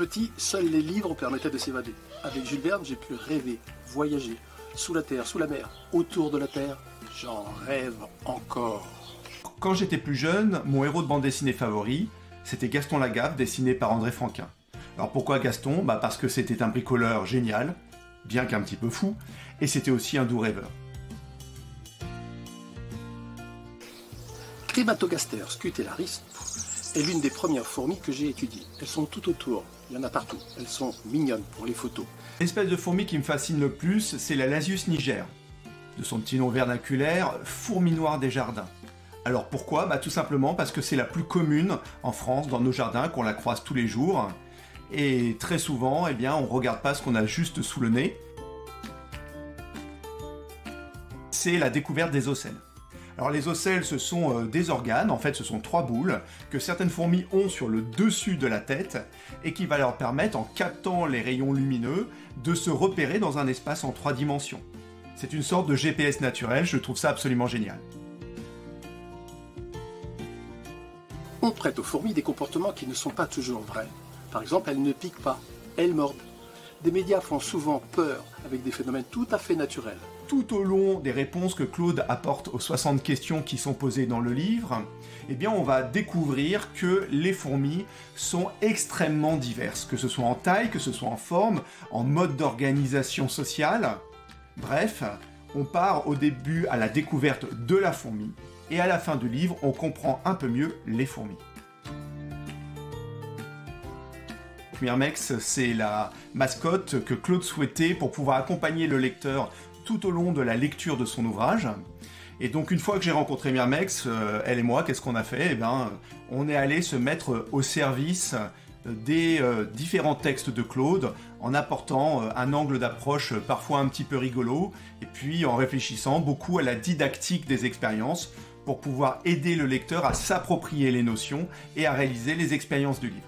Petit, seuls les livres permettaient de s'évader. Avec Jules Verne, j'ai pu rêver, voyager, sous la terre, sous la mer, autour de la terre. J'en rêve encore. Quand j'étais plus jeune, mon héros de bande dessinée favori, c'était Gaston Lagaffe, dessiné par André Franquin. Alors pourquoi Gaston ? Parce que c'était un bricoleur génial, bien qu'un petit peu fou, et c'était aussi un doux rêveur. Crématogaster scutellaris est l'une des premières fourmis que j'ai étudiées. Elles sont tout autour, il y en a partout. Elles sont mignonnes pour les photos. L'espèce de fourmi qui me fascine le plus, c'est la Lasius niger. De son petit nom vernaculaire, fourmi noire des jardins. Alors pourquoi ? Tout simplement parce que c'est la plus commune en France, dans nos jardins, qu'on la croise tous les jours. Et très souvent, on regarde pas ce qu'on a juste sous le nez. C'est la découverte des ocelles. Alors les ocelles, ce sont des organes, en fait ce sont 3 boules, que certaines fourmis ont sur le dessus de la tête, et qui va leur permettre, en captant les rayons lumineux, de se repérer dans un espace en 3 dimensions. C'est une sorte de GPS naturel, je trouve ça absolument génial. On prête aux fourmis des comportements qui ne sont pas toujours vrais. Par exemple, elles ne piquent pas, elles mordent. Des médias font souvent peur avec des phénomènes tout à fait naturels. Tout au long des réponses que Claude apporte aux 60 questions qui sont posées dans le livre, on va découvrir que les fourmis sont extrêmement diverses, que ce soit en taille, que ce soit en forme, en mode d'organisation sociale. Bref, on part au début à la découverte de la fourmi, et à la fin du livre, on comprend un peu mieux les fourmis. Mirmex, c'est la mascotte que Claude souhaitait pour pouvoir accompagner le lecteur tout au long de la lecture de son ouvrage. Et donc une fois que j'ai rencontré Mirmex, elle et moi, qu'est-ce qu'on a fait ? On est allé se mettre au service des différents textes de Claude, en apportant un angle d'approche parfois un petit peu rigolo, et puis en réfléchissant beaucoup à la didactique des expériences, pour pouvoir aider le lecteur à s'approprier les notions et à réaliser les expériences du livre.